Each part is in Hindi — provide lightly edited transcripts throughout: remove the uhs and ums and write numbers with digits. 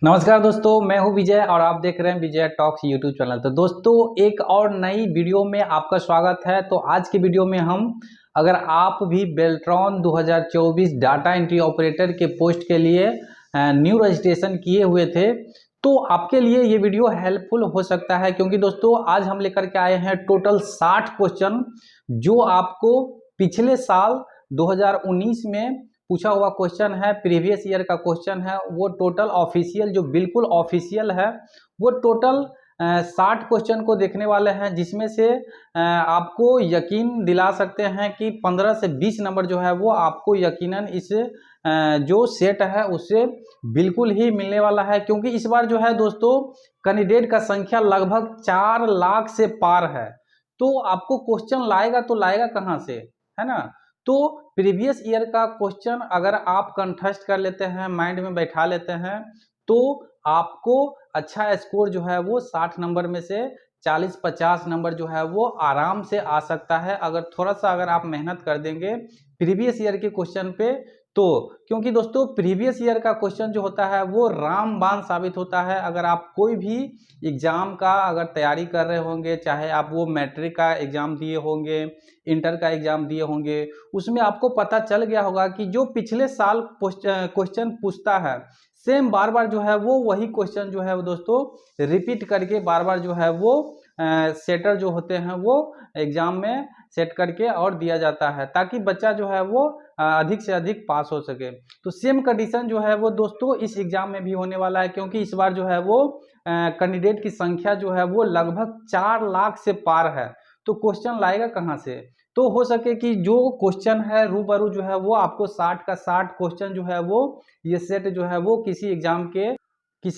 नमस्कार दोस्तों, मैं हूं विजय और आप देख रहे हैं विजय टॉक्स यूट्यूब चैनल। तो दोस्तों एक और नई वीडियो में आपका स्वागत है। तो आज की वीडियो में हम अगर आप भी बेल्ट्रॉन 2024 डाटा एंट्री ऑपरेटर के पोस्ट के लिए न्यू रजिस्ट्रेशन किए हुए थे तो आपके लिए ये वीडियो हेल्पफुल हो सकता है, क्योंकि दोस्तों आज हम लेकर के आए हैं टोटल 60 क्वेश्चन जो आपको पिछले साल 2019 में पूछा हुआ क्वेश्चन है, प्रीवियस ईयर का क्वेश्चन है। वो टोटल ऑफिशियल जो बिल्कुल ऑफिशियल है वो टोटल 60 क्वेश्चन को देखने वाले हैं, जिसमें से आपको यकीन दिला सकते हैं कि 15 से 20 नंबर जो है वो आपको यकीनन इस जो सेट है उससे बिल्कुल ही मिलने वाला है। क्योंकि इस बार जो है दोस्तों कैंडिडेट का संख्या लगभग 4 लाख से पार है। तो आपको क्वेश्चन लाएगा तो लाएगा कहाँ से, है ना। तो प्रीवियस ईयर का क्वेश्चन अगर आप कंठस्थ कर लेते हैं, माइंड में बैठा लेते हैं, तो आपको अच्छा स्कोर जो है वो 60 नंबर में से 40-50 नंबर जो है वो आराम से आ सकता है, अगर थोड़ा सा अगर आप मेहनत कर देंगे प्रीवियस ईयर के क्वेश्चन पे। तो क्योंकि दोस्तों प्रीवियस ईयर का क्वेश्चन जो होता है वो रामबाण साबित होता है। अगर आप कोई भी एग्जाम का अगर तैयारी कर रहे होंगे, चाहे आप वो मैट्रिक का एग्जाम दिए होंगे, इंटर का एग्जाम दिए होंगे, उसमें आपको पता चल गया होगा कि जो पिछले साल क्वेश्चन पूछता है सेम बार बार जो है वो वही क्वेश्चन जो है वो दोस्तों रिपीट करके बार बार जो है वो सेटर जो होते हैं वो एग्जाम में सेट करके और दिया जाता है, ताकि बच्चा जो है वो अधिक से अधिक पास हो सके। तो सेम कंडीशन जो है वो दोस्तों इस एग्जाम में भी होने वाला है, क्योंकि इस बार जो है वो कैंडिडेट की संख्या जो है वो लगभग 4 लाख से पार है। तो क्वेश्चन लाएगा कहाँ से। तो हो सके कि जो क्वेश्चन है रूबरू जो है वो आपको 60 का 60 क्वेश्चन जो है वो ये सेट जो है वो किसी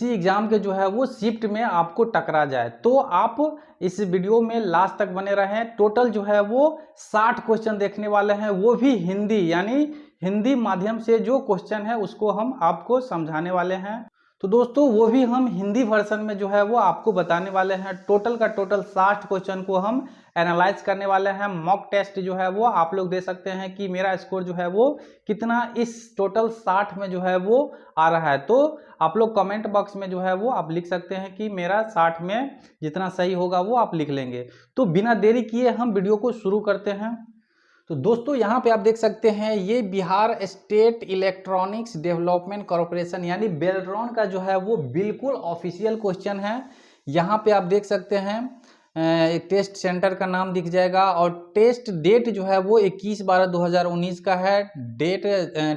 एग्जाम के जो है वो शिफ्ट में आपको टकरा जाए। तो आप इस वीडियो में लास्ट तक बने रहें। टोटल जो है वो 60 क्वेश्चन देखने वाले हैं, वो भी हिंदी, यानी हिंदी माध्यम से जो क्वेश्चन है उसको हम आपको समझाने वाले हैं। तो दोस्तों वो भी हम हिंदी वर्जन में जो है वो आपको बताने वाले हैं। टोटल का टोटल 60 क्वेश्चन को हम एनालाइज करने वाले हैं। मॉक टेस्ट जो है वो आप लोग दे सकते हैं कि मेरा स्कोर जो है वो कितना इस टोटल 60 में जो है वो आ रहा है। तो आप लोग कमेंट बॉक्स में जो है वो आप लिख सकते हैं कि मेरा 60 में जितना सही होगा वो आप लिख लेंगे। तो बिना देरी किए हम वीडियो को शुरू करते हैं। तो दोस्तों यहाँ पे आप देख सकते हैं ये Bihar state electronics development corporation यानी बेल्ट्रॉन का जो है वो बिल्कुल ऑफिशियल क्वेश्चन है। यहाँ पे आप देख सकते हैं एक टेस्ट सेंटर का नाम दिख जाएगा और टेस्ट डेट जो है वो 21/12/2019 का है।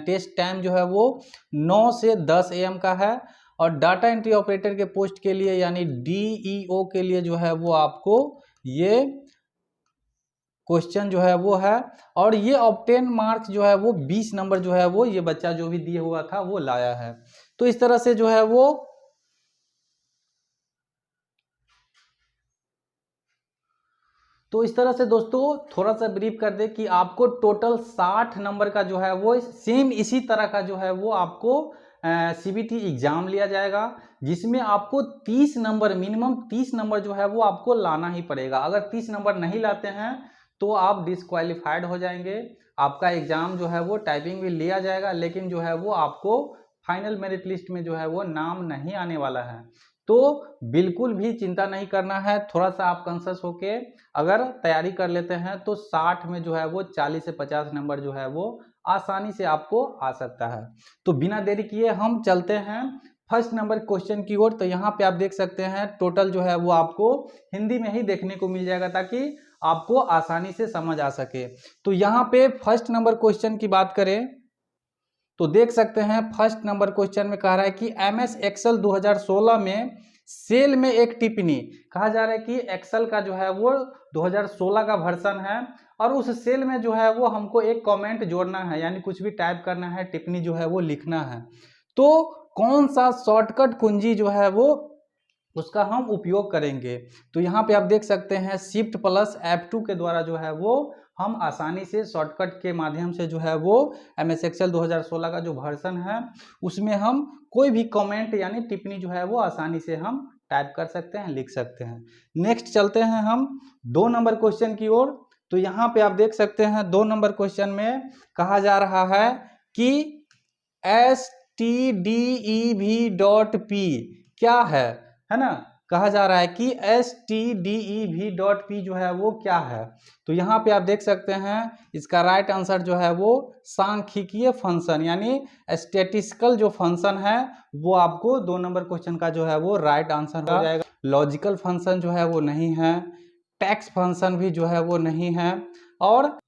टेस्ट टाइम जो है वो 9 से 10 AM का है। और डाटा एंट्री ऑपरेटर के पोस्ट के लिए यानी DEO के लिए जो है वो आपको ये क्वेश्चन जो है वो है। और ये ऑब्टेन मार्क्स जो है वो 20 नंबर जो है वो ये बच्चा जो भी दिए हुआ था वो लाया है। तो इस तरह से जो है वो इस तरह से दोस्तों थोड़ा सा ब्रीफ कर दे कि आपको टोटल 60 नंबर का जो है वो सेम इसी तरह का जो है वो आपको CBT एग्जाम लिया जाएगा, जिसमें आपको 30 नंबर मिनिमम 30 नंबर जो है वो आपको लाना ही पड़ेगा। अगर 30 नंबर नहीं लाते हैं तो आप डिस्क्वालीफाइड हो जाएंगे। आपका एग्जाम जो है वो टाइपिंग भी लिया जाएगा, लेकिन जो है वो आपको फाइनल मेरिट लिस्ट में जो है वो नाम नहीं आने वाला है। तो बिल्कुल भी चिंता नहीं करना है। थोड़ा सा आप कॉन्शियस होके अगर तैयारी कर लेते हैं तो 60 में जो है वो 40 से 50 नंबर जो है वो आसानी से आपको आ सकता है। तो बिना देरी किए हम चलते हैं फर्स्ट नंबर क्वेश्चन की ओर। तो यहाँ पे आप देख सकते हैं टोटल जो है वो आपको हिंदी में ही देखने को मिल जाएगा, ताकि आपको आसानी से समझ आ सके। तो यहाँ पे फर्स्ट नंबर क्वेश्चन की बात करें तो देख सकते हैं फर्स्ट नंबर क्वेश्चन में कह रहा है कि MS एक्सेल 2016 में सेल में एक टिप्पणी। कहा जा रहा है कि एक्सेल का जो है वो 2016 का वर्जन है और उस सेल में जो है वो हमको एक कमेंट जोड़ना है, यानी कुछ भी टाइप करना है, टिप्पणी जो है वो लिखना है। तो कौन सा शॉर्टकट कुंजी जो है वो उसका हम उपयोग करेंगे। तो यहाँ पे आप देख सकते हैं Shift + F2 के द्वारा जो है वो हम आसानी से शॉर्टकट के माध्यम से जो है वो MS एक्सेल 2016 का जो वर्जन है उसमें हम कोई भी कमेंट यानी टिप्पणी जो है वो आसानी से हम टाइप कर सकते हैं, लिख सकते हैं। नेक्स्ट चलते हैं हम 2 नंबर क्वेश्चन की ओर। तो यहाँ पे आप देख सकते हैं 2 नंबर क्वेश्चन में कहा जा रहा है कि stdev.p क्या है ना, कहा जा रहा है कि stdev.p जो है वो क्या है। तो यहाँ पे आप देख सकते हैं इसका राइट आंसर जो है वो सांख्यिकीय फंक्शन यानी स्टैटिस्टिकल जो फंक्शन है वो आपको 2 नंबर क्वेश्चन का जो है वो राइट आंसर हो जाएगा। लॉजिकल फंक्शन जो है वो नहीं है, टैक्स फंक्शन भी जो है वो नहीं है, और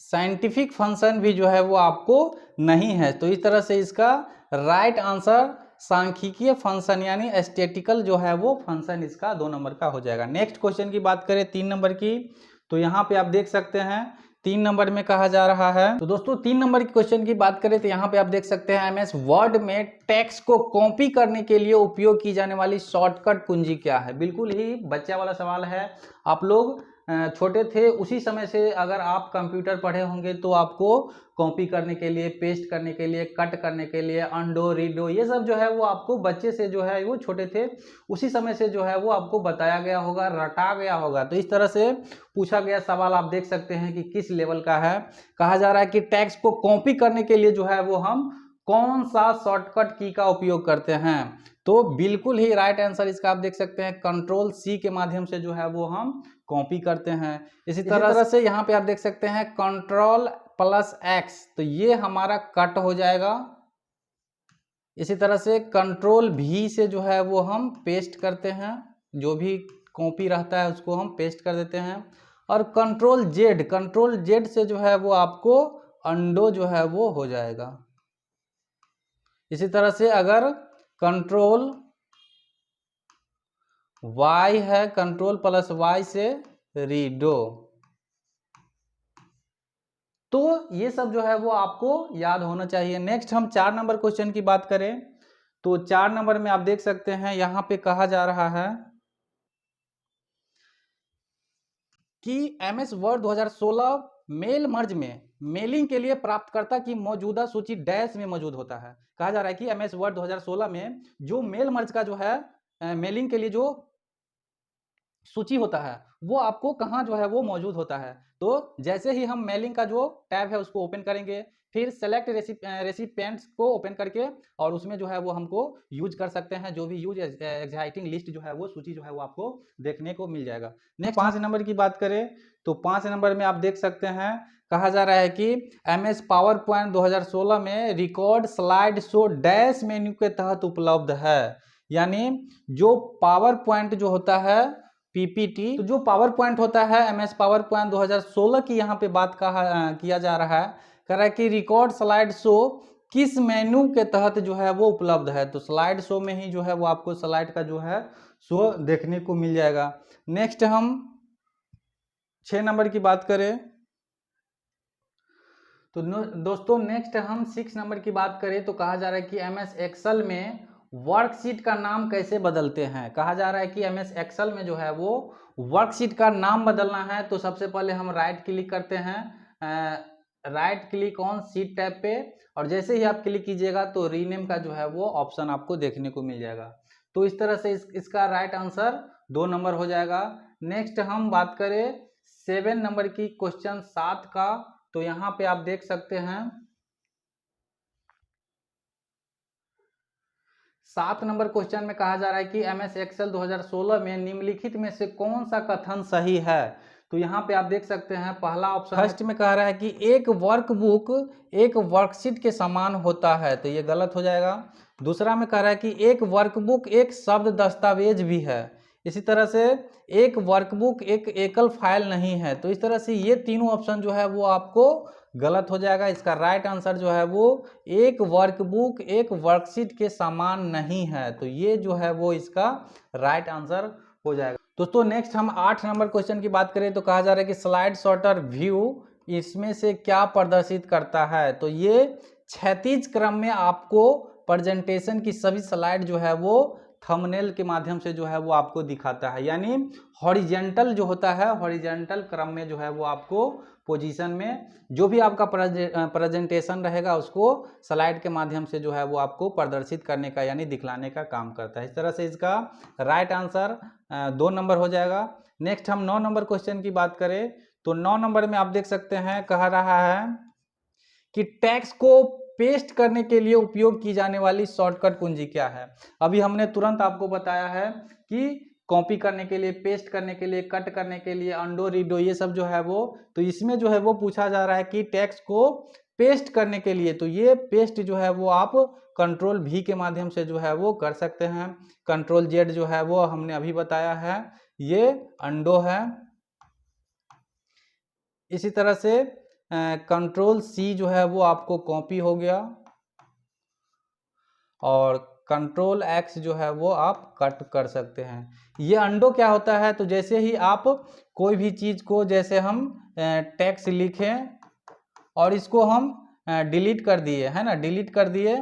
साइंटिफिक फंक्शन भी जो है वो आपको नहीं है। तो इस तरह से इसका राइट आंसर सांख्यिकीय फंक्शन यानी स्टैटिस्टिकल जो है वो फंक्शन इसका 2 नंबर का हो जाएगा। नेक्स्ट क्वेश्चन की बात करें 3 नंबर की, तो यहाँ पे आप देख सकते हैं 3 नंबर में कहा जा रहा है। तो दोस्तों 3 नंबर की क्वेश्चन की बात करें तो यहाँ पे आप देख सकते हैं MS वर्ड में टेक्स्ट को कॉपी करने के लिए उपयोग की जाने वाली शॉर्टकट कुंजी क्या है। बिल्कुल ही बच्चा वाला सवाल है। आप लोग छोटे थे उसी समय से अगर आप कंप्यूटर पढ़े होंगे तो आपको कॉपी करने के लिए, पेस्ट करने के लिए, कट करने के लिए, अनडो रीडो ये सब जो है वो आपको बच्चे से जो है वो छोटे थे उसी समय से जो है वो आपको बताया गया होगा, रटा गया होगा। तो इस तरह से पूछा गया सवाल आप देख सकते हैं कि किस लेवल का है। कहा जा रहा है कि टेक्स्ट को कॉपी करने के लिए जो है वो हम कौन सा शॉर्टकट की का उपयोग करते हैं। तो बिल्कुल ही राइट आंसर इसका आप देख सकते हैं कंट्रोल C के माध्यम से जो है वो हम कॉपी करते हैं। इसी तरह से यहाँ पे आप देख सकते हैं Ctrl+X, तो ये हमारा कट हो जाएगा। इसी तरह से Ctrl+V से जो है वो हम पेस्ट करते हैं, जो भी कॉपी रहता है उसको हम पेस्ट कर देते हैं। और Ctrl+Z से जो है वो आपको अंडो जो है वो हो जाएगा। इसी तरह से अगर Ctrl+Y है, Ctrl+Y से रीडो, तो ये सब जो है वो आपको याद होना चाहिए। नेक्स्ट हम 4 नंबर क्वेश्चन की बात करें तो 4 नंबर में आप देख सकते हैं यहाँ पे कहा जा रहा है कि MS वर्ड 2016 मेल मर्ज में मेलिंग के लिए प्राप्तकर्ता की मौजूदा सूची डैश में मौजूद होता है। कहा जा रहा है कि MS वर्ड 2016 में जो मेल मर्ज का जो है मेलिंग के लिए जो सूची होता है वो आपको कहाँ जो है वो मौजूद होता है। तो जैसे ही हम मेलिंग का जो टैब है उसको ओपन करेंगे, फिर सेलेक्ट रेसिपिएंट्स को ओपन करके और उसमें जो है वो हमको यूज कर सकते हैं। जो भी यूज एग्जाइटिंग लिस्ट जो है वो सूची जो है वो आपको देखने को मिल जाएगा। नेक्स्ट 5 नंबर की बात करें तो 5 नंबर में आप देख सकते हैं कहा जा रहा है कि MS पावर पॉइंट 2016 में record slide show dash menu के तहत उपलब्ध है। यानी जो पावर पॉइंट जो होता है PPT, तो जो पावर पॉइंट होता है MS पावर पॉइंट 2016 की यहाँ पे बात किया जा रहा है। कह रहा है कि रिकॉर्ड स्लाइड शो किस मेन्यू के तहत जो है वो उपलब्ध है। तो स्लाइड शो में ही जो है वो आपको स्लाइड का जो है शो देखने को मिल जाएगा। नेक्स्ट हम 6 नंबर की बात करें तो दोस्तों नेक्स्ट हम 6 नंबर की बात करें तो कहा जा रहा है कि MS एक्सेल में वर्कशीट का नाम कैसे बदलते हैं। कहा जा रहा है कि MS एक्सेल में जो है वो वर्कशीट का नाम बदलना है। तो सबसे पहले हम राइट क्लिक करते हैं, right click on sheet tab पे, और जैसे ही आप क्लिक कीजिएगा तो रीनेम का जो है वो ऑप्शन आपको देखने को मिल जाएगा। तो इस तरह से इसका राइट आंसर 2 नंबर हो जाएगा। नेक्स्ट हम बात करें 7 नंबर की क्वेश्चन 7 का, तो यहाँ पे आप देख सकते हैं 7 नंबर क्वेश्चन में कहा जा रहा है कि MS एक्सेल 2016 में निम्नलिखित में से कौन सा कथन सही है। तो यहाँ पे आप देख सकते हैं पहला ऑप्शन फर्स्ट में कह रहा है कि एक वर्कबुक एक वर्कशीट के समान होता है, तो ये गलत हो जाएगा। दूसरा में कह रहा है कि एक वर्कबुक एक शब्द दस्तावेज भी है। इसी तरह से एक वर्कबुक एक एकल फाइल नहीं है। तो इस तरह से ये तीनों ऑप्शन जो है वो आपको गलत हो जाएगा। इसका राइट आंसर जो है वो एक वर्कबुक एक वर्कशीट के समान नहीं है। तो ये जो है वो इसका राइट आंसर हो जाएगा। दोस्तों नेक्स्ट हम 8 नंबर क्वेश्चन की बात करें तो कहा जा रहा है कि स्लाइड सॉर्टर व्यू इसमें से क्या प्रदर्शित करता है। तो ये क्षैतिज क्रम में आपको प्रेजेंटेशन की सभी स्लाइड जो है वो थंबनेल के माध्यम से जो है वो आपको दिखाता है। यानी हॉरिजेंटल जो होता है हॉरिजेंटल क्रम में जो है वो आपको पोजीशन में जो भी आपका प्रेजेंटेशन रहेगा उसको स्लाइड के माध्यम से जो है वो आपको प्रदर्शित करने का यानी दिखलाने का काम करता है। इस तरह से इसका राइट आंसर 2 नंबर हो जाएगा। नेक्स्ट हम 9 नंबर क्वेश्चन की बात करें तो 9 नंबर में आप देख सकते हैं कह रहा है कि टेक्स्ट को पेस्ट करने के लिए उपयोग की जाने वाली शॉर्टकट कुंजी क्या है। अभी हमने तुरंत आपको बताया है कि कॉपी करने के लिए, पेस्ट करने के लिए, कट करने के लिए, अंडो रीडो, ये सब जो है वो, तो इसमें जो है वो पूछा जा रहा है कि टेक्स्ट को पेस्ट करने के लिए, तो ये पेस्ट जो है वो आप कंट्रोल V के माध्यम से जो है वो कर सकते हैं। कंट्रोल Z जो है वो हमने अभी बताया है, ये अंडो है। इसी तरह से कंट्रोल C जो है वो आपको कॉपी हो गया, और कंट्रोल X जो है वो आप कट कर सकते हैं। ये अंडो क्या होता है, तो जैसे ही आप कोई भी चीज को, जैसे हम टेक्स्ट लिखें और इसको हम डिलीट कर दिए है ना, डिलीट कर दिए,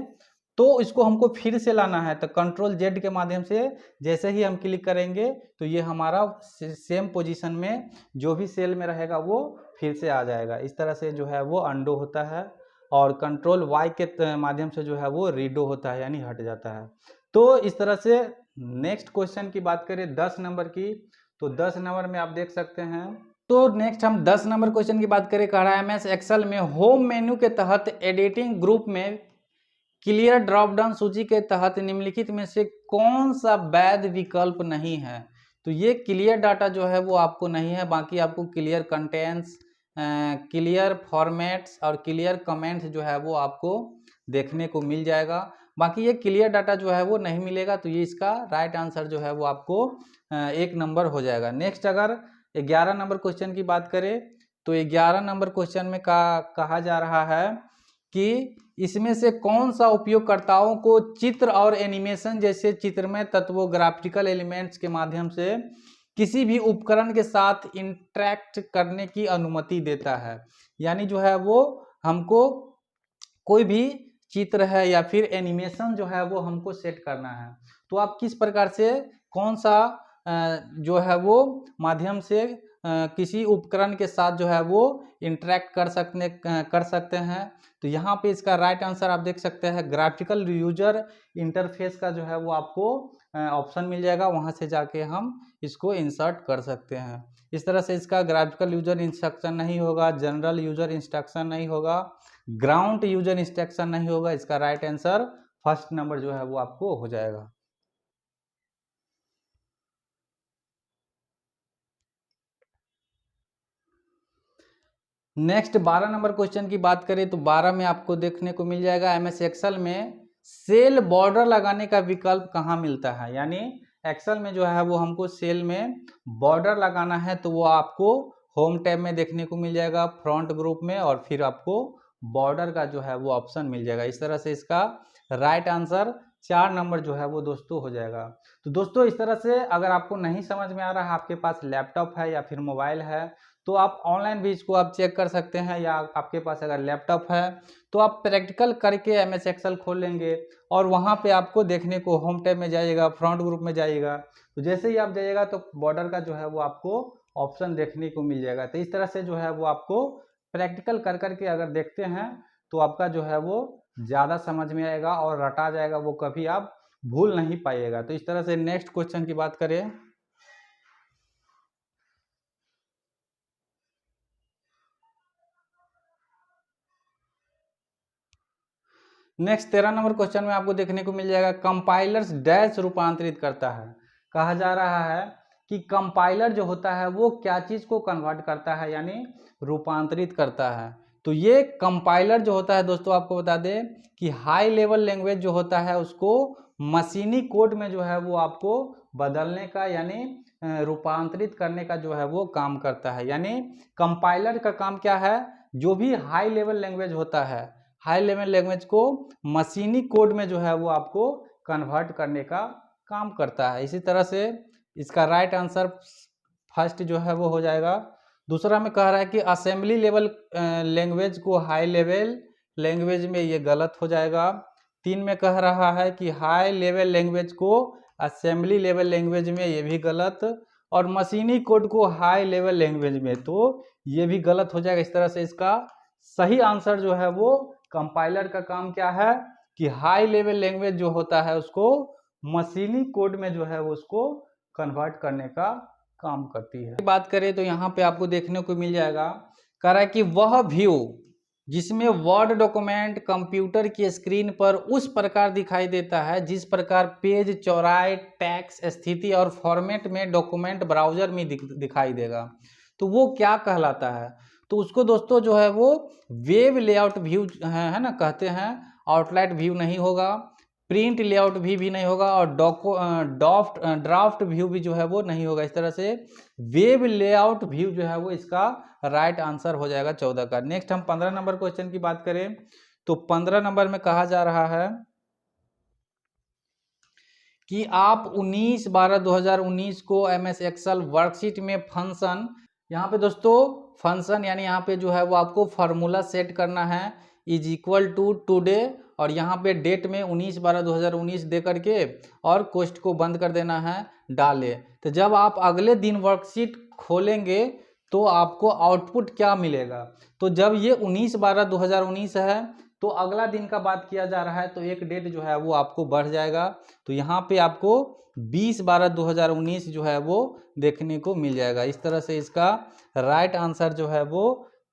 तो इसको हमको फिर से लाना है, तो कंट्रोल Z के माध्यम से जैसे ही हम क्लिक करेंगे तो ये हमारा सेम पोजीशन में जो भी सेल में रहेगा वो फिर से आ जाएगा। इस तरह से जो है वो अंडो होता है, और कंट्रोल Y के माध्यम से जो है वो रीडो होता है, यानी हट जाता है। तो इस तरह से नेक्स्ट क्वेश्चन की बात करें 10 नंबर की, तो 10 नंबर में आप देख सकते हैं, तो नेक्स्ट हम 10 नंबर क्वेश्चन की बात करें। कह रहा है MS एक्सेल में होम मेन्यू के तहत एडिटिंग ग्रुप में क्लियर ड्रॉप डाउन सूची के तहत निम्नलिखित में से कौन सा वैध विकल्प नहीं है। तो ये क्लियर डाटा जो है वो आपको नहीं है, बाकी आपको क्लियर कंटेंट्स, क्लियर फॉर्मेट्स और क्लियर कमेंट्स जो है वो आपको देखने को मिल जाएगा। बाकी ये क्लियर डाटा जो है वो नहीं मिलेगा, तो ये इसका राइट आंसर जो है वो आपको 1 नंबर हो जाएगा। नेक्स्ट अगर 11 नंबर क्वेश्चन की बात करें, तो 11 नंबर क्वेश्चन में कहा जा रहा है कि इसमें से कौन सा उपयोगकर्ताओं को चित्र और एनिमेशन जैसे चित्रमय तत्वों, ग्राफिकल एलिमेंट्स के माध्यम से किसी भी उपकरण के साथ इंटरैक्ट करने की अनुमति देता है। यानी जो है वो हमको कोई भी चित्र है या फिर एनिमेशन जो है वो हमको सेट करना है, तो आप किस प्रकार से, कौन सा जो है वो माध्यम से किसी उपकरण के साथ जो है वो इंटरेक्ट कर सकते हैं। तो यहाँ पे इसका राइट आंसर आप देख सकते हैं, ग्राफिकल यूजर इंटरफेस का जो है वो आपको ऑप्शन मिल जाएगा, वहाँ से जाके हम इसको इंसर्ट कर सकते हैं। इस तरह से इसका ग्राफिकल यूजर इंस्ट्रक्शन नहीं होगा, जनरल यूजर इंस्ट्रक्शन नहीं होगा, ग्राउंड यूजर इंस्ट्रक्शन नहीं होगा। इसका राइट आंसर फर्स्ट नंबर जो है वो आपको हो जाएगा। नेक्स्ट 12 नंबर क्वेश्चन की बात करें, तो 12 में आपको देखने को मिल जाएगा MS एक्सेल में सेल बॉर्डर लगाने का विकल्प कहाँ मिलता है। यानी एक्सेल में जो है वो हमको सेल में बॉर्डर लगाना है, तो वो आपको होम टैब में देखने को मिल जाएगा, फ्रंट ग्रुप में, और फिर आपको बॉर्डर का जो है वो ऑप्शन मिल जाएगा। इस तरह से इसका राइट आंसर 4 नंबर जो है वो दोस्तों हो जाएगा। तो दोस्तों इस तरह से अगर आपको नहीं समझ में आ रहा है, आपके पास लैपटॉप है या फिर मोबाइल है, तो आप ऑनलाइन भी इसको आप चेक कर सकते हैं, या आपके पास अगर लैपटॉप है तो आप प्रैक्टिकल करके MS एक्सेल खोल लेंगे, और वहाँ पे आपको देखने को होम टैब में जाइएगा, फ्रंट ग्रुप में जाइएगा, तो जैसे ही आप जाइएगा तो बॉर्डर का जो है वो आपको ऑप्शन देखने को मिल जाएगा। तो इस तरह से जो है वो आपको प्रैक्टिकल कर करके अगर देखते हैं तो आपका जो है वो ज़्यादा समझ में आएगा और रटा जाएगा, वो कभी आप भूल नहीं पाइएगा। तो इस तरह से नेक्स्ट क्वेश्चन की बात करें, नेक्स्ट 13 नंबर क्वेश्चन में आपको देखने को मिल जाएगा कंपाइलर्स डैश रूपांतरित करता है। कहा जा रहा है कि कंपाइलर जो होता है वो क्या चीज को कन्वर्ट करता है, यानी रूपांतरित करता है। तो ये कंपाइलर जो होता है दोस्तों, आपको बता दें कि हाई लेवल लैंग्वेज जो होता है उसको मशीनी कोड में जो है वो आपको बदलने का, यानी रूपांतरित करने का जो है वो काम करता है। यानी कंपाइलर का काम क्या है, जो भी हाई लेवल लैंग्वेज होता है, हाई लेवल लैंग्वेज को मशीनी कोड में जो है वो आपको कन्वर्ट करने का काम करता है। इसी तरह से इसका राइट आंसर फर्स्ट जो है वो हो जाएगा। दूसरा में कह रहा है कि असेंबली लेवल लैंग्वेज को हाई लेवल लैंग्वेज में ये गलत हो जाएगा। 3 में कह रहा है कि हाई लेवल लैंग्वेज को असेंबली लेवल लैंग्वेज में, ये भी गलत, और मशीनी कोड को हाई लेवल लैंग्वेज में, तो ये भी गलत हो जाएगा। इस तरह से इसका सही आंसर जो है वो, कंपाइलर का काम क्या है कि हाई लेवल लैंग्वेज जो होता है उसको मशीनी कोड में जो है वो उसको कन्वर्ट करने का काम करती है। बात करें तो यहाँ पे आपको देखने को मिल जाएगा, कह रहा है कि वह व्यू जिसमें वर्ड डॉक्यूमेंट कंप्यूटर की स्क्रीन पर उस प्रकार दिखाई देता है जिस प्रकार पेज चौड़ाई, टैक्स, स्थिति और फॉर्मेट में डॉक्यूमेंट ब्राउजर में दिखाई देगा। तो वो क्या कहलाता है? तो उसको दोस्तों जो है वो वेब लेआउट व्यू है ना कहते हैं। आउटलाइन व्यू नहीं होगा, प्रिंट लेआउट भी नहीं होगा, और ड्राफ्ट व्यू भी जो है वो नहीं होगा। इस तरह से वेब लेआउट व्यू जो है वो इसका राइट आंसर हो जाएगा 14 का। नेक्स्ट हम 15 नंबर क्वेश्चन की बात करें तो 15 नंबर में कहा जा रहा है कि आप 19/12/2019 को MS एक्सेल वर्कशीट में फंक्शन, यहाँ पे दोस्तों फंक्शन यानी यहाँ पे जो है वो आपको फार्मूला सेट करना है इज इक्वल टू टुडे, और यहाँ पे डेट में 19/12/2019 दे करके और कोष्ठ को बंद कर देना है डाले। तो जब आप अगले दिन वर्कशीट खोलेंगे तो आपको आउटपुट क्या मिलेगा? तो जब ये 19/12/2019 है तो अगला दिन का बात किया जा रहा है तो एक डेट जो है वो आपको बढ़ जाएगा। तो यहाँ पे आपको 20/12/2019 जो है वो देखने को मिल जाएगा। इस तरह से इसका राइट आंसर जो है वो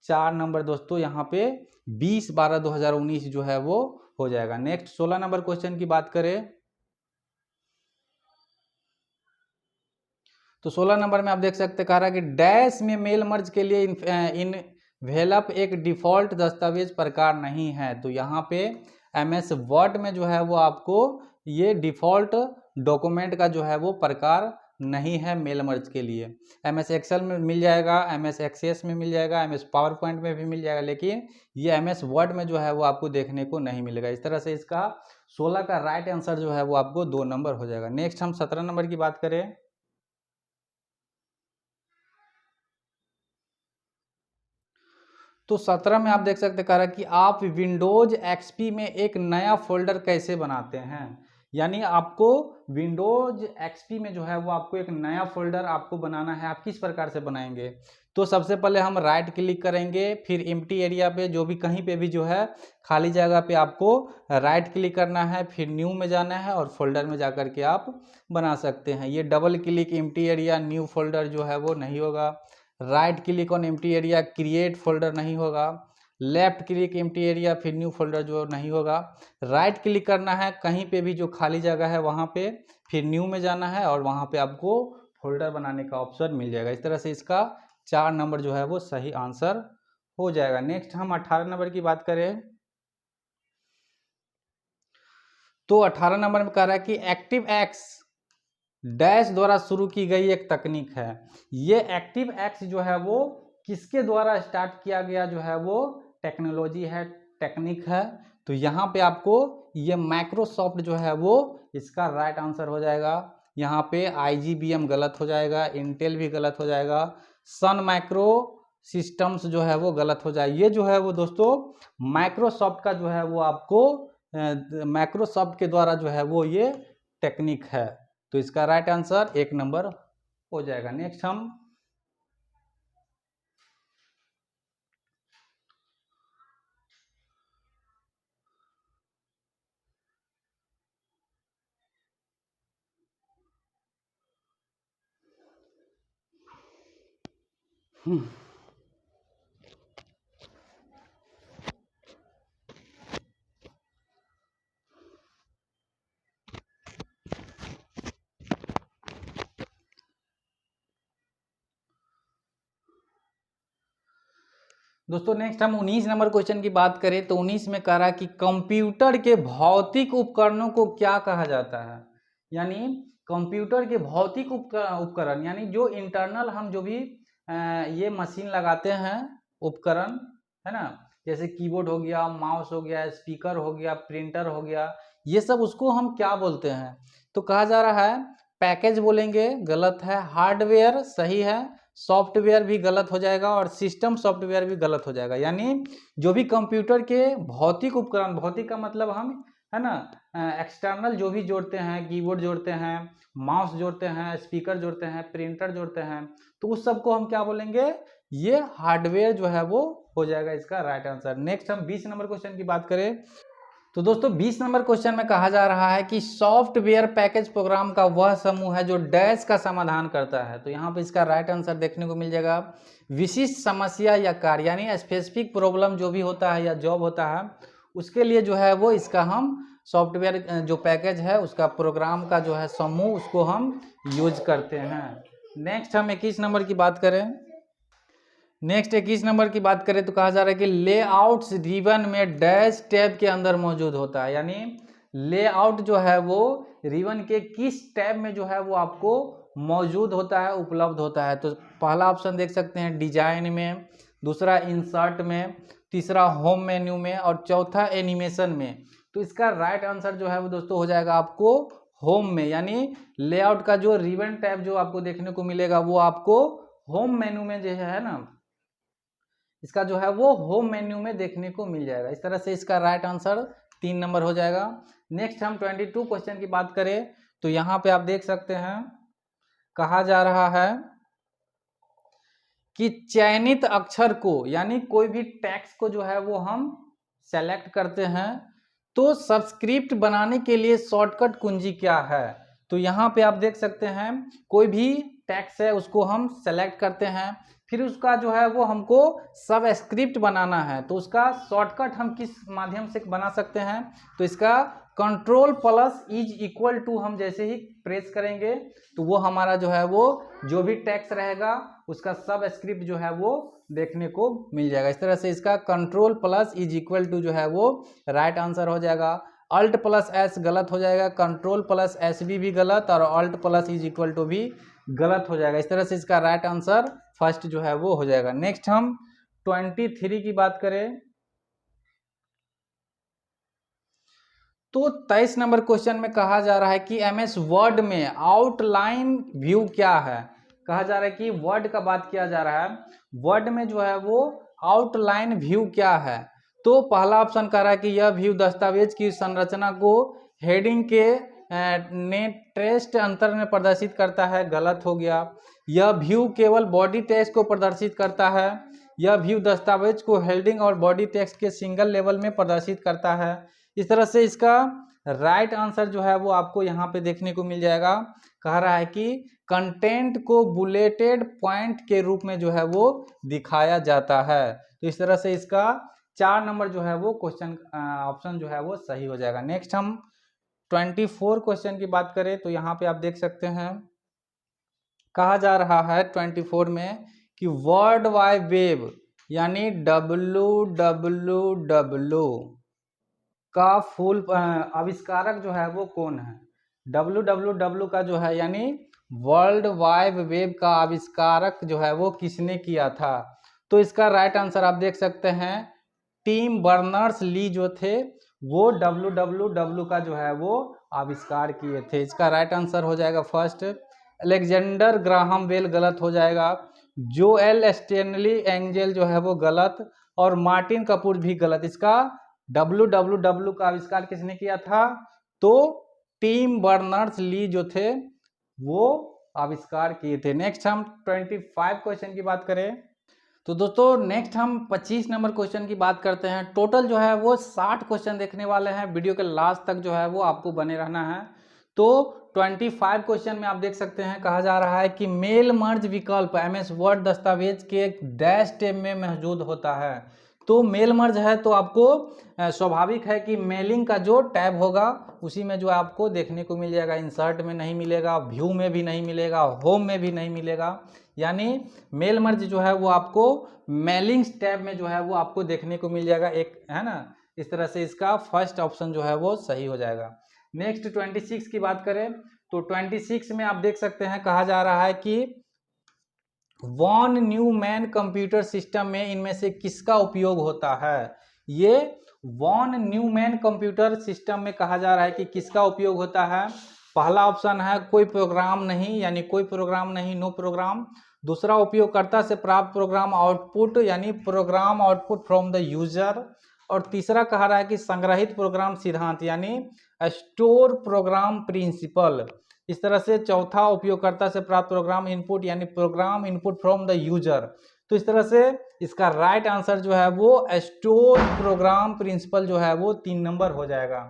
4 नंबर दोस्तों यहाँ पे 20/12/2019 जो है वो हो जाएगा। नेक्स्ट 16 नंबर क्वेश्चन की बात करें तो 16 नंबर में आप देख सकते कह रहा है कि डैश में मेल मर्ज के लिए इनवेलप एक डिफॉल्ट दस्तावेज प्रकार नहीं है। तो यहाँ पे MS वर्ड में जो है वो आपको ये डिफॉल्ट डॉक्यूमेंट का जो है वो प्रकार नहीं है मेल मर्ज के लिए। MS एक्सेल में मिल जाएगा, MS एक्सेस में मिल जाएगा, MS पावर पॉइंट में भी मिल जाएगा, लेकिन ये MS वर्ड में जो है वो आपको देखने को नहीं मिलेगा। इस तरह से इसका 16 का राइट आंसर जो है वो आपको 2 नंबर हो जाएगा। नेक्स्ट हम 17 नंबर की बात करें तो 17 में आप देख सकते कह रहा है कि आप विंडोज XP में एक नया फोल्डर कैसे बनाते हैं। यानी आपको विंडोज XP में जो है वो आपको एक नया फोल्डर आपको बनाना है। आप किस प्रकार से बनाएंगे? तो सबसे पहले हम राइट क्लिक करेंगे, फिर एम्प्टी एरिया पे जो भी कहीं पे भी जो है खाली जगह पे आपको राइट क्लिक करना है, फिर न्यू में जाना है और फोल्डर में जा करके आप बना सकते हैं। ये double click empty area new folder जो है वो नहीं होगा। Right click on empty area create folder नहीं होगा। लेफ्ट क्लिक एम्प्टी एरिया फिर न्यू फोल्डर जो नहीं होगा। राइट क्लिक करना है कहीं पे भी जो खाली जगह है वहाँ पे, फिर न्यू में जाना है और वहाँ पे आपको फोल्डर बनाने का ऑप्शन मिल जाएगा। इस तरह से इसका 4 नंबर जो है वो सही आंसर हो जाएगा। नेक्स्ट हम 18 नंबर की बात करें तो 18 नंबर में कह रहा है कि एक्टिव एक्स डैश द्वारा शुरू की गई एक तकनीक है। ये एक्टिव एक्स जो है वो किसके द्वारा स्टार्ट किया गया जो है वो टेक्नोलॉजी है, टेक्निक है। तो यहाँ पे आपको ये माइक्रोसॉफ्ट जो है वो इसका राइट आंसर हो जाएगा। यहाँ पे IGBM गलत हो जाएगा, इंटेल भी गलत हो जाएगा, सन माइक्रो सिस्टम्स जो है वो गलत हो जाएगा। ये जो है वो दोस्तों माइक्रोसॉफ्ट का जो है वो आपको माइक्रोसॉफ्ट के द्वारा जो है वो ये टेक्निक है। तो इसका राइट आंसर 1 नंबर हो जाएगा। नेक्स्ट हम दोस्तों नेक्स्ट हम 19 नंबर क्वेश्चन की बात करें तो 19 में कह रहा है कि कंप्यूटर के भौतिक उपकरणों को क्या कहा जाता है। यानी कंप्यूटर के भौतिक उपकरण यानी जो इंटरनल हम जो भी ये मशीन लगाते हैं उपकरण है ना, जैसे कीबोर्ड हो गया, माउस हो गया, स्पीकर हो गया, प्रिंटर हो गया, ये सब उसको हम क्या बोलते हैं? तो कहा जा रहा है पैकेज बोलेंगे, गलत है। हार्डवेयर सही है, सॉफ्टवेयर भी गलत हो जाएगा और सिस्टम सॉफ्टवेयर भी गलत हो जाएगा। यानी जो भी कंप्यूटर के भौतिक उपकरण, भौतिक का मतलब हम है ना एक्सटर्नल जो भी जोड़ते हैं, कीबोर्ड जोड़ते हैं, माउस जोड़ते हैं, स्पीकर जोड़ते हैं, प्रिंटर जोड़ते हैं, तो उस सबको हम क्या बोलेंगे? ये हार्डवेयर जो है वो हो जाएगा इसका राइट आंसर। नेक्स्ट हम 20 नंबर क्वेश्चन की बात करें तो दोस्तों 20 नंबर क्वेश्चन में कहा जा रहा है कि सॉफ्टवेयर पैकेज प्रोग्राम का वह समूह है जो डैश का समाधान करता है। तो यहाँ पे इसका राइट आंसर देखने को मिल जाएगा विशिष्ट समस्या या कार्य, यानी स्पेसिफिक प्रॉब्लम जो भी होता है या जॉब होता है उसके लिए जो है वो इसका हम सॉफ्टवेयर जो पैकेज है उसका प्रोग्राम का जो है समूह उसको हम यूज करते हैं। नेक्स्ट हम 21 नंबर की बात करें। नेक्स्ट 21 नंबर की बात करें तो कहा जा रहा है कि लेआउट्स रिबन में डैश टैब के अंदर मौजूद होता है, यानी लेआउट जो है वो रिबन के किस टैब में जो है वो आपको मौजूद होता है, उपलब्ध होता है। तो पहला ऑप्शन देख सकते हैं डिजाइन में, दूसरा इंसर्ट में, तीसरा होम मेन्यू में और चौथा एनिमेशन में। तो इसका राइट आंसर जो है वो दोस्तों हो जाएगा आपको होम में, यानी लेआउट का जो रिबन टैब जो आपको देखने को मिलेगा वो आपको होम मेन्यू में जो है ना, इसका जो है वो होम मेन्यू में देखने को मिल जाएगा। इस तरह से इसका राइट आंसर 3 नंबर हो जाएगा। नेक्स्ट हम 22 क्वेश्चन की बात करें तो यहाँ पे आप देख सकते हैं कहा जा रहा है कि चयनित अक्षर को, यानी कोई भी टेक्स्ट को जो है वो हम सेलेक्ट करते हैं तो सबस्क्रिप्ट बनाने के लिए शॉर्टकट कुंजी क्या है। तो यहाँ पे आप देख सकते हैं कोई भी टेक्स्ट है उसको हम सेलेक्ट करते हैं, फिर उसका जो है वो हमको सबस्क्रिप्ट बनाना है तो उसका शॉर्टकट हम किस माध्यम से बना सकते हैं। तो इसका control plus is equal to हम जैसे ही प्रेस करेंगे तो वो हमारा जो है वो जो भी टेक्स्ट रहेगा उसका सबस्क्रिप्ट जो है वो देखने को मिल जाएगा। इस तरह से इसका control plus is equal to जो है वो राइट आंसर हो जाएगा। अल्ट प्लस एस गलत हो जाएगा, कंट्रोल प्लस एस भी गलत और alt plus is equal to भी गलत हो जाएगा। इस तरह से इसका राइट आंसर फर्स्ट जो है वो हो जाएगा। नेक्स्ट हम 23 की बात करें तो 23 नंबर क्वेश्चन में कहा जा रहा है कि एमएस वर्ड में आउटलाइन व्यू क्या है। कहा जा रहा है कि वर्ड का बात किया जा रहा है, वर्ड में जो है वो आउटलाइन व्यू क्या है। तो पहला ऑप्शन कह रहा है कि यह व्यू दस्तावेज की संरचना को हेडिंग के नेटेस्ट अंतर में प्रदर्शित करता है, गलत हो गया। यह व्यू केवल बॉडी टेक्स्ट को प्रदर्शित करता है। यह व्यू दस्तावेज को हेडिंग और बॉडी टेक्स्ट के सिंगल लेवल में प्रदर्शित करता है। इस तरह से इसका राइट आंसर जो है वो आपको यहाँ पे देखने को मिल जाएगा। कह रहा है कि कंटेंट को बुलेटेड पॉइंट के रूप में जो है वो दिखाया जाता है। तो इस तरह से इसका 4 नंबर जो है वो क्वेश्चन ऑप्शन जो है वो सही हो जाएगा। नेक्स्ट हम 24 क्वेश्चन की बात करें तो यहाँ पे आप देख सकते हैं कहा जा रहा है 24 में कि वर्ल्ड वाइड वेब यानी www का फुल आविष्कारक जो है वो कौन है। www का जो है यानी वर्ल्ड वाइड वेब का आविष्कारक जो है वो किसने किया था। तो इसका राइट आंसर आप देख सकते हैं टिम बर्नर्स ली जो थे वो www का जो है वो आविष्कार किए थे। इसका राइट आंसर हो जाएगा फर्स्ट। अलेक्जेंडर ग्राहम बेल गलत हो जाएगा। जोएल स्टेनली एंजल जो है वो गलत और मार्टिन कपूर भी गलत। इसका www का आविष्कार किसने किया था। तो टिम बर्नर्स ली जो थे वो आविष्कार किए थे। नेक्स्ट हम 25 क्वेश्चन की बात करें तो दोस्तों नेक्स्ट हम 25 नंबर क्वेश्चन की बात करते हैं। टोटल जो है वो 60 क्वेश्चन देखने वाले हैं, वीडियो के लास्ट तक जो है वो आपको बने रहना है। तो 25 क्वेश्चन में आप देख सकते हैं कहा जा रहा है कि मेल मर्ज विकल्प एमएस वर्ड दस्तावेज के डैश टैब में मौजूद होता है। तो मेल मर्ज है तो आपको स्वाभाविक है कि मेलिंग का जो टैब होगा उसी में जो आपको देखने को मिल जाएगा। इंसर्ट में नहीं मिलेगा, व्यू में भी नहीं मिलेगा, होम में भी नहीं मिलेगा। यानी मेल मर्ज जो है वो आपको मेलिंग्स टैब में जो है वो आपको देखने को मिल जाएगा, एक है ना। इस तरह से इसका फर्स्ट ऑप्शन जो है वो सही हो जाएगा। नेक्स्ट 26 की बात करें तो 26 में आप देख सकते हैं कहा जा रहा है कि वॉन न्यूमैन कंप्यूटर सिस्टम में इनमें से किसका उपयोग होता है। ये वॉन न्यूमैन कंप्यूटर सिस्टम में कहा जा रहा है कि किसका उपयोग होता है। पहला ऑप्शन है कोई प्रोग्राम नहीं, यानी कोई प्रोग्राम नहीं, नो प्रोग्राम। दूसरा उपयोगकर्ता से प्राप्त प्रोग्राम आउटपुट यानी program output from the user. और तीसरा कहा रहा है कि संग्रहित प्रोग्राम सिद्धांत यानी स्टोर प्रोग्राम प्रिंसिपल। इस तरह से चौथा उपयोगकर्ता से प्राप्त प्रोग्राम इनपुट यानी program input from the user. तो इस तरह से इसका राइट आंसर जो है वो स्टोर प्रोग्राम प्रिंसिपल जो है वो 3 नंबर हो जाएगा।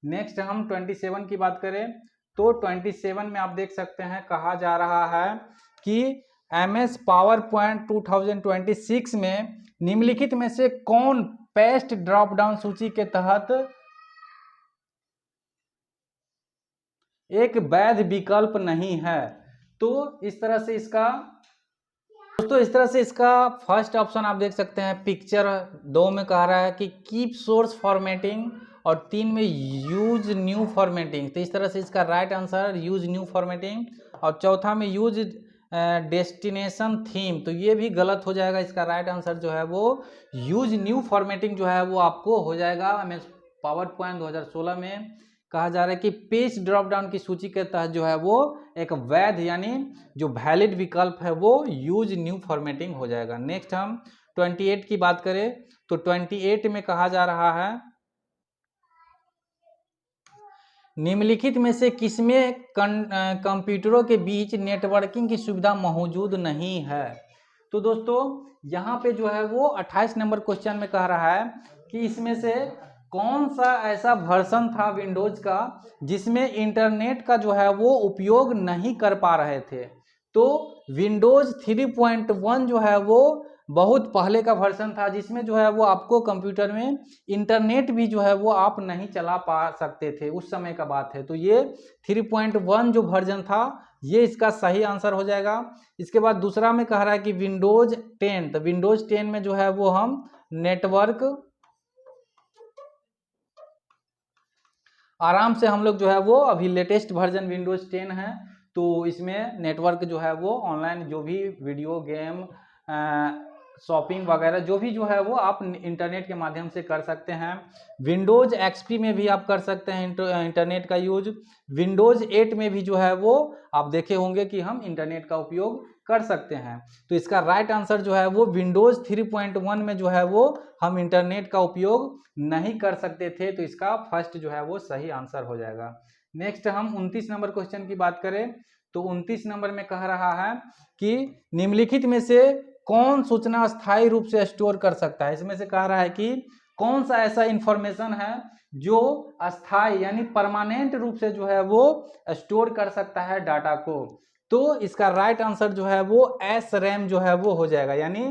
नेक्स्ट हम 27 की बात करें तो 27 में आप देख सकते हैं कहा जा रहा है कि MS पावर पॉइंट 2026 में निम्नलिखित में से कौन पेस्ट ड्रॉप डाउन सूची के तहत एक वैध विकल्प नहीं है। तो इस तरह से इसका दोस्तों इस तरह से इसका फर्स्ट ऑप्शन आप देख सकते हैं पिक्चर 2 में कह रहा है कि कीप सोर्स फॉर्मेटिंग और 3 में यूज न्यू फॉर्मेटिंग। तो इस तरह से इसका right answer use new formatting और चौथा में यूज डेस्टिनेशन थीम। तो ये भी गलत हो जाएगा। इसका राइट आंसर जो है वो यूज न्यू फॉर्मेटिंग जो है वो आपको हो जाएगा। MS पावर पॉइंट 2016 में कहा जा रहा है कि पेज ड्रॉप डाउन की सूची के तहत जो है वो एक वैध यानी जो वैलिड विकल्प है वो यूज न्यू फॉर्मेटिंग हो जाएगा। नेक्स्ट हम 28 की बात करें तो 28 में कहा जा रहा है निम्नलिखित में से किसमें कंप्यूटरों के बीच नेटवर्किंग की सुविधा मौजूद नहीं है। तो दोस्तों यहाँ पे जो है वो 28 नंबर क्वेश्चन में कह रहा है कि इसमें से कौन सा ऐसा वर्जन था विंडोज का जिसमें इंटरनेट का जो है वो उपयोग नहीं कर पा रहे थे। तो विंडोज 3.1 जो है वो बहुत पहले का वर्जन था जिसमें जो है वो आपको कंप्यूटर में इंटरनेट भी जो है वो आप नहीं चला पा सकते थे, उस समय का बात है। तो ये 3.1 जो वर्जन था ये इसका सही आंसर हो जाएगा। इसके बाद दूसरा में कह रहा है कि विंडोज 10, तो विंडोज 10 में जो है वो हम नेटवर्क आराम से हम लोग जो है वो अभी लेटेस्ट वर्जन विंडोज 10 है तो इसमें नेटवर्क जो है वो ऑनलाइन जो भी वीडियो गेम शॉपिंग वगैरह जो भी जो है वो आप इंटरनेट के माध्यम से कर सकते हैं। विंडोज XP में भी आप कर सकते हैं इंटरनेट का यूज। विंडोज 8 में भी जो है वो आप देखे होंगे कि हम इंटरनेट का उपयोग कर सकते हैं। तो इसका राइट आंसर जो है वो विंडोज 3.1 में जो है वो हम इंटरनेट का उपयोग नहीं कर सकते थे। तो इसका फर्स्ट जो है वो सही आंसर हो जाएगा। नेक्स्ट हम 29 नंबर क्वेश्चन की बात करें तो 29 नंबर में कह रहा है कि निम्नलिखित में से कौन सूचना अस्थायी रूप से स्टोर कर सकता है। इसमें से कह रहा है कि कौन सा ऐसा इंफॉर्मेशन है जो अस्थायी यानी परमानेंट रूप से जो है वो स्टोर कर सकता है डाटा को। तो इसका राइट आंसर जो है वो SRAM जो है वो हो जाएगा। यानी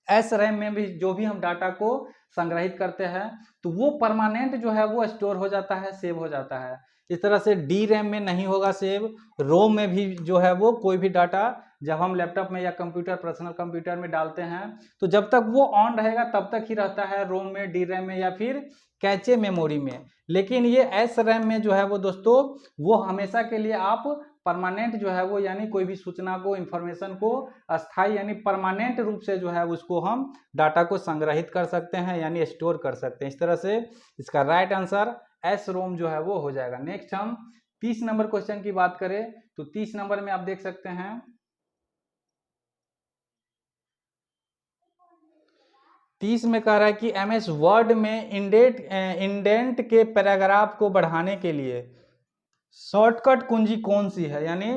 SRAM में भी जो भी हम डाटा को संग्रहित करते हैं तो वो परमानेंट जो है वो स्टोर हो जाता है, सेव हो जाता है। इस तरह से DRAM में नहीं होगा सेव। रोम में भी जो है वो कोई भी डाटा जब हम लैपटॉप में या कंप्यूटर पर्सनल कंप्यूटर में डालते हैं तो जब तक वो ऑन रहेगा तब तक ही रहता है रोम में, DRAM में या फिर कैचे मेमोरी में। लेकिन ये SRAM में जो है वो दोस्तों वो हमेशा के लिए आप परमानेंट जो है वो यानी कोई भी सूचना को इंफॉर्मेशन को अस्थाई यानी परमानेंट रूप से जो है उसको हम डाटा को संग्रहित कर सकते हैं यानी स्टोर कर सकते हैं। इस तरह से इसका राइट आंसर SROM जो है वो हो जाएगा। नेक्स्ट हम 30 नंबर क्वेश्चन की बात करें तो 30 नंबर में आप देख सकते हैं 30 में कह रहा है कि MS वर्ड में इंडेंट के पैराग्राफ को बढ़ाने के लिए शॉर्टकट कुंजी कौन सी है। यानी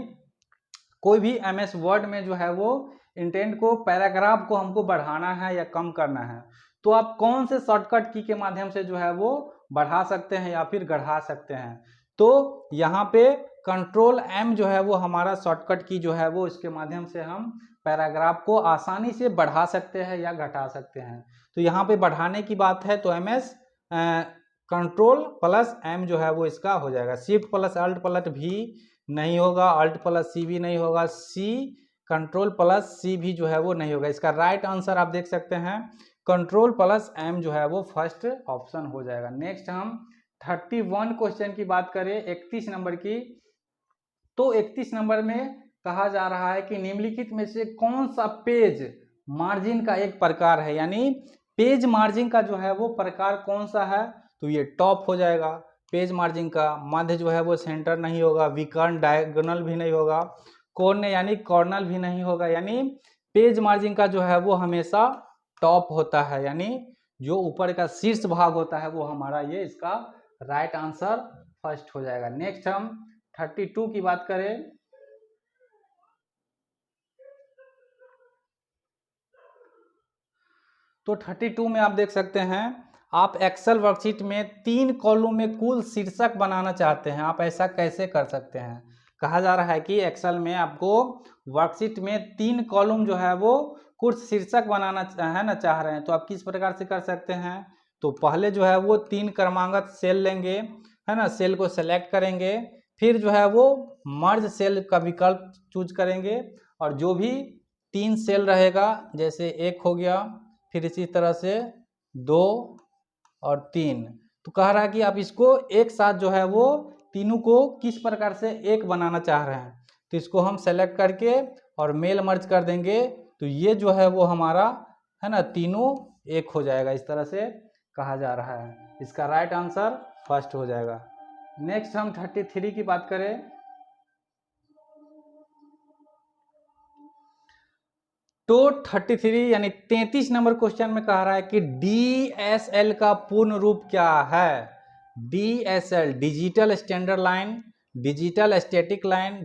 कोई भी MS वर्ड में जो है वो इंटेंट को पैराग्राफ को हमको बढ़ाना है या कम करना है तो आप कौन से शॉर्टकट की के माध्यम से जो है वो बढ़ा सकते हैं या फिर घटा सकते हैं। तो यहाँ पे Ctrl+M जो है वो हमारा शॉर्टकट की जो है वो इसके माध्यम से हम पैराग्राफ को आसानी से बढ़ा सकते हैं या घटा सकते हैं। तो यहाँ पे बढ़ाने की बात है तो MS Ctrl+M जो है वो इसका हो जाएगा। Shift+Alt+V नहीं होगा, Alt+C भी नहीं होगा, Ctrl+C भी जो है वो नहीं होगा। इसका राइट आंसर आप देख सकते हैं Ctrl+M जो है वो फर्स्ट ऑप्शन हो जाएगा। नेक्स्ट हम 31 क्वेश्चन की बात करें 31 नंबर की तो 31 नंबर में कहा जा रहा है कि निम्नलिखित में से कौन सा पेज मार्जिन का एक प्रकार है। यानी पेज मार्जिन का जो है वो प्रकार कौन सा है तो ये टॉप हो जाएगा। पेज मार्जिन का मध्य जो है वो सेंटर नहीं होगा, विकर्ण डायगोनल भी नहीं होगा, कोने यानी कॉर्नर भी नहीं होगा। यानी पेज मार्जिन का जो है वो हमेशा टॉप होता है यानी जो ऊपर का शीर्ष भाग होता है वो हमारा ये इसका राइट आंसर फर्स्ट हो जाएगा। नेक्स्ट हम 32 की बात करें तो 32 में आप देख सकते हैं, आप एक्सेल वर्कशीट में 3 कॉलम में कुल शीर्षक बनाना चाहते हैं। आप ऐसा कैसे कर सकते हैं? कहा जा रहा है कि एक्सेल में आपको वर्कशीट में 3 कॉलम जो है वो कुल शीर्षक बनाना है ना, चाह रहे हैं, तो आप किस प्रकार से कर सकते हैं? तो पहले जो है वो 3 क्रमागत सेल लेंगे, है ना, सेल को सेलेक्ट करेंगे, फिर जो है वो मर्ज सेल का विकल्प चूज करेंगे, और जो भी 3 सेल रहेगा, जैसे 1 हो गया, फिर इसी तरह से 2 और 3, तो कह रहा है कि आप इसको एक साथ जो है वो तीनों को किस प्रकार से एक बनाना चाह रहे हैं। तो इसको हम सेलेक्ट करके और मेल मर्ज कर देंगे, तो ये जो है वो हमारा, है ना, तीनों एक हो जाएगा। इस तरह से कहा जा रहा है। इसका राइट आंसर फर्स्ट हो जाएगा। नेक्स्ट हम 33 की बात करें, तो 33 यानी 33 नंबर क्वेश्चन में कह रहा है कि DSL का पूर्ण रूप क्या है? DSL digital standard line, digital static line,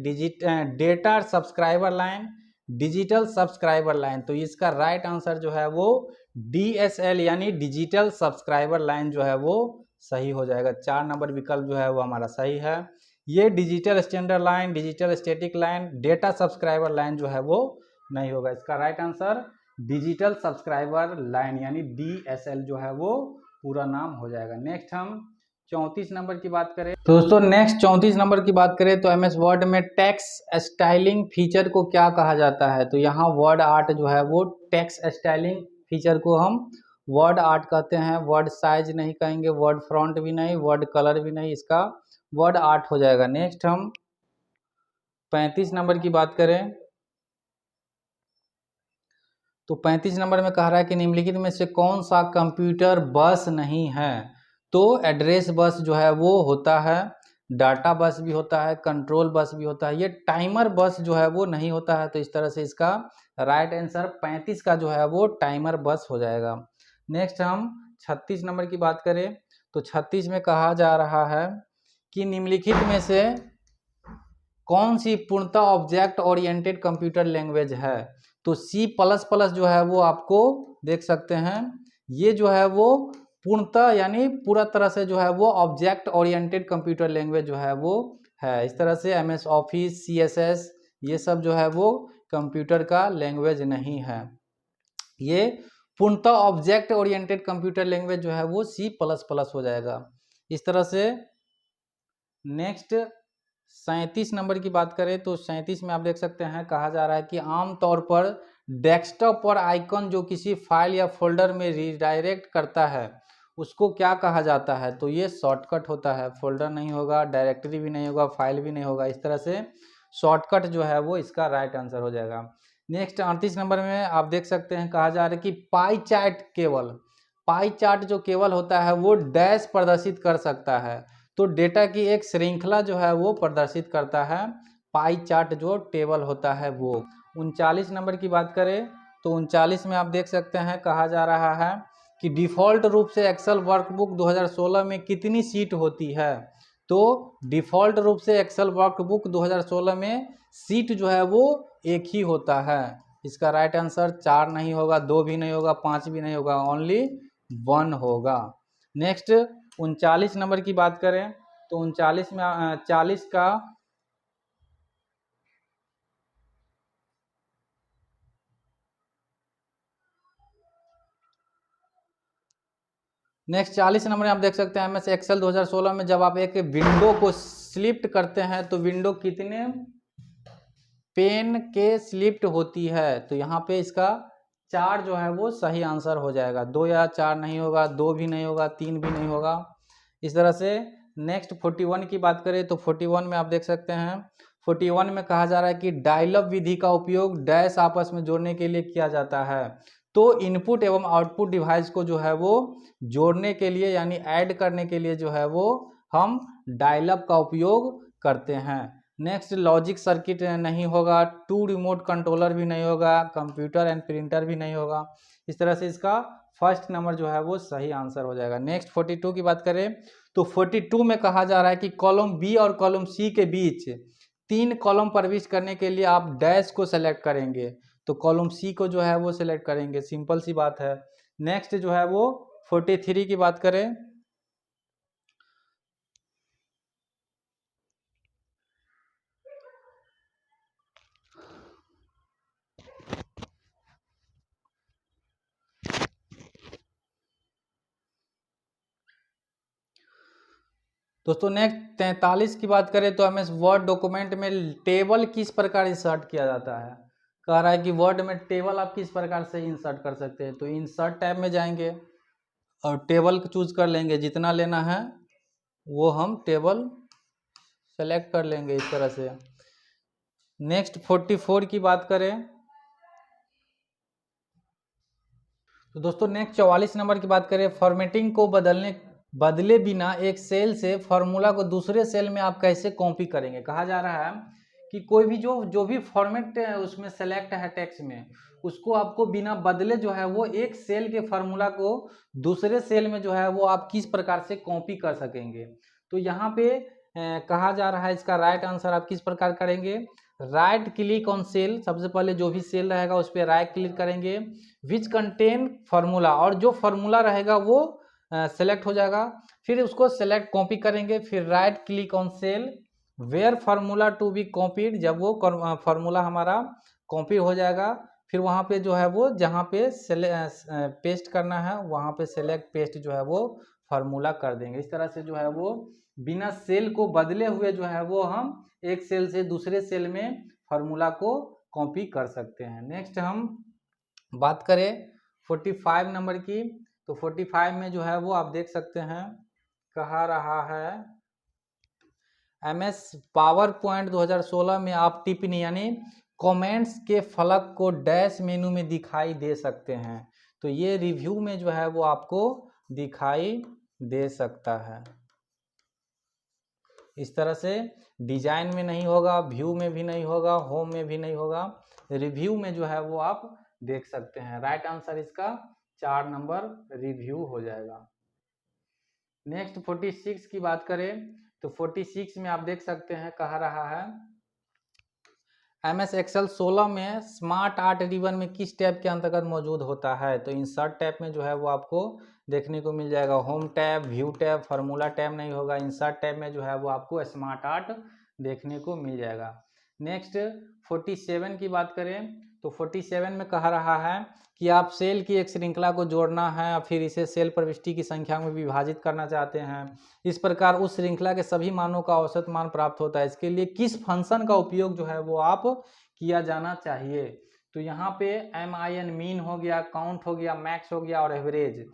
data subscriber line, digital subscriber line. तो इसका राइट आंसर जो है वो DSL यानी डिजिटल सब्सक्राइबर लाइन जो है वो सही हो जाएगा। 4 नंबर विकल्प जो है वो हमारा सही है। ये digital standard line, digital static line, data subscriber line जो है वो नहीं होगा। इसका right answer digital subscriber line यानी DSL जो है वो पूरा नाम हो जाएगा। नेक्स्ट हम 34 नंबर की बात करें, तो दोस्तों नेक्स्ट 34 नंबर की बात करें तो MS वर्ड में टेक्स्ट स्टाइलिंग फीचर को क्या कहा जाता है? तो यहाँ वर्ड आर्ट जो है वो टेक्स्ट स्टाइलिंग फीचर को हम वर्ड आर्ट कहते हैं। वर्ड साइज नहीं कहेंगे, वर्ड फ्रंट भी नहीं, वर्ड कलर भी नहीं, इसका वर्ड आर्ट हो जाएगा। नेक्स्ट हम 35 नंबर की बात करें, तो 35 नंबर में कह रहा है कि निम्नलिखित में से कौन सा कंप्यूटर बस नहीं है? तो एड्रेस बस जो है वो होता है, डाटा बस भी होता है, कंट्रोल बस भी होता है, ये टाइमर बस जो है वो नहीं होता है। तो इस तरह से इसका राइट आंसर 35 का जो है वो टाइमर बस हो जाएगा। नेक्स्ट हम 36 नंबर की बात करें, तो 36 में कहा जा रहा है कि निम्नलिखित में से कौन सी पूर्णतः ऑब्जेक्ट ओरिएंटेड कंप्यूटर लैंग्वेज है? तो C++ जो है वो आपको देख सकते हैं, ये जो है वो पूर्णतः यानी पूरा तरह से जो है वो ऑब्जेक्ट ओरिएंटेड कंप्यूटर लैंग्वेज जो है वो है। इस तरह से MS ऑफिस, CSS ये सब जो है वो कंप्यूटर का लैंग्वेज नहीं है। ये पूर्णतः ऑब्जेक्ट ओरिएंटेड कंप्यूटर लैंग्वेज जो है वो C++ हो जाएगा। इस तरह से नेक्स्ट 37 नंबर की बात करें, तो 37 में आप देख सकते हैं, कहा जा रहा है कि आमतौर पर डेस्कटॉप पर आइकन जो किसी फाइल या फोल्डर में रिडायरेक्ट करता है उसको क्या कहा जाता है? तो ये शॉर्टकट होता है। फोल्डर नहीं होगा, डायरेक्टरी भी नहीं होगा, फाइल भी नहीं होगा। इस तरह से शॉर्टकट जो है वो इसका राइट आंसर हो जाएगा। नेक्स्ट 38 नंबर में आप देख सकते हैं, कहा जा रहा है कि पाई चार्ट जो केवल होता है वो डैश प्रदर्शित कर सकता है। तो डेटा की एक श्रृंखला जो है वो प्रदर्शित करता है पाई चार्ट जो टेबल होता है वो। 39 नंबर की बात करें, तो 39 में आप देख सकते हैं, कहा जा रहा है कि डिफ़ॉल्ट रूप से एक्सेल वर्कबुक 2016 में कितनी सीट होती है? तो डिफ़ॉल्ट रूप से एक्सेल वर्कबुक 2016 में सीट जो है वो एक ही होता है। इसका राइट आंसर 4 नहीं होगा, 2 भी नहीं होगा, 5 भी नहीं होगा, ओनली 1 होगा। नेक्स्ट 39 नंबर की बात करें, तो 39 में 40 का नेक्स्ट 40 नंबर में आप देख सकते हैं, MS एक्सेल 2016 में जब आप एक विंडो को स्लिप्ट करते हैं तो विंडो कितने पेन के स्लिप्ट होती है? तो यहाँ पे इसका 4 जो है वो सही आंसर हो जाएगा। 2 या 4 नहीं होगा, 2 भी नहीं होगा, 3 भी नहीं होगा। इस तरह से नेक्स्ट 41 की बात करें, तो 41 में आप देख सकते हैं, 41 में कहा जा रहा है कि डायल अप विधि का उपयोग डैश आपस में जोड़ने के लिए किया जाता है। तो इनपुट एवं आउटपुट डिवाइस को जो है वो जोड़ने के लिए यानी ऐड करने के लिए जो है वो हम डायल अप का उपयोग करते हैं। नेक्स्ट लॉजिक सर्किट नहीं होगा, 2 रिमोट कंट्रोलर भी नहीं होगा, कंप्यूटर एंड प्रिंटर भी नहीं होगा। इस तरह से इसका फर्स्ट नंबर जो है वो सही आंसर हो जाएगा। नेक्स्ट 42 की बात करें, तो 42 में कहा जा रहा है कि कॉलम बी और कॉलम सी के बीच 3 कॉलम प्रविष्ट करने के लिए आप डैश को सेलेक्ट करेंगे। तो कॉलम सी को जो है वो सिलेक्ट करेंगे, सिंपल सी बात है। नेक्स्ट जो है वो 43 की बात करें दोस्तों, नेक्स्ट 43 की बात करें तो एमएस वर्ड डॉक्यूमेंट में टेबल किस प्रकार इंसर्ट किया जाता है। कह रहा है कि वर्ड में टेबल आप किस प्रकार से इंसर्ट कर सकते हैं। तो इंसर्ट टैब में जाएंगे और टेबल चूज कर लेंगे, जितना लेना है वो हम टेबल सेलेक्ट कर लेंगे इस तरह से। नेक्स्ट 44 की बात करें तो दोस्तों नेक्स्ट 44 नंबर की बात करें, फॉर्मेटिंग को बदले बिना एक सेल से फॉर्मूला को दूसरे सेल में आप कैसे कॉपी करेंगे। कहा जा रहा है कि कोई भी जो भी फॉर्मेट उसमें सेलेक्ट है टेक्स्ट में, उसको आपको बिना बदले जो है वो एक सेल के फार्मूला को दूसरे सेल में जो है वो आप किस प्रकार से कॉपी कर सकेंगे। तो यहाँ पे कहा जा रहा है इसका राइट आंसर आप किस प्रकार करेंगे। राइट क्लिक ऑन सेल, सबसे पहले जो भी सेल रहेगा उस पर राइट क्लिक करेंगे, विच कंटेन फार्मूला, और जो फार्मूला रहेगा वो सेलेक्ट हो जाएगा। फिर उसको सेलेक्ट कॉपी करेंगे, फिर right click on cell where formula to be copied, जब वो फार्मूला हमारा कॉपी हो जाएगा फिर वहाँ पे जो है वो जहाँ पे पेस्ट करना है वहाँ पे सेलेक्ट पेस्ट जो है वो फार्मूला कर देंगे। इस तरह से जो है वो बिना सेल को बदले हुए जो है वो हम एक सेल से दूसरे सेल में फार्मूला को कॉपी कर सकते हैं। नेक्स्ट हम बात करें 45 नंबर की, तो 45 में जो है वो आप देख सकते हैं कहा रहा है एमएस पावर पॉइंट 2016 में आप टिप्पणी यानी कमेंट्स के फलक को डैश मेनू में दिखाई दे सकते हैं। तो ये रिव्यू में जो है वो आपको दिखाई दे सकता है। इस तरह से डिजाइन में नहीं होगा, व्यू में भी नहीं होगा, होम में भी नहीं होगा, रिव्यू में जो है वो आप देख सकते हैं। राइट आंसर इसका 4 नंबर रिव्यू हो जाएगा। नेक्स्ट 46 की बात करें तो 46 में आप देख सकते हैं कहा रहा है एमएस एक्सेल 16 में स्मार्ट आर्ट रिबन में किस टैब के अंतर्गत मौजूद होता है। तो इंसर्ट टैब में जो है वो आपको देखने को मिल जाएगा। Home tab, view tab, formula tab नहीं होगा। इंसर्ट टैब में जो है वो आपको स्मार्ट आर्ट देखने को मिल जाएगा। नेक्स्ट 47 की बात करें तो 47 में कहा रहा है कि आप सेल की एक श्रृंखला को जोड़ना है, फिर इसे सेल प्रविष्टि की संख्या में विभाजित करना चाहते हैं। इस प्रकार उस श्रृंखला के सभी मानों का औसत मान प्राप्त होता है। इसके लिए किस फंक्शन का उपयोग जो है वो आप किया जाना चाहिए। तो यहाँ पे MIN मीन हो गया, काउंट हो गया, मैक्स हो गया और एवरेज।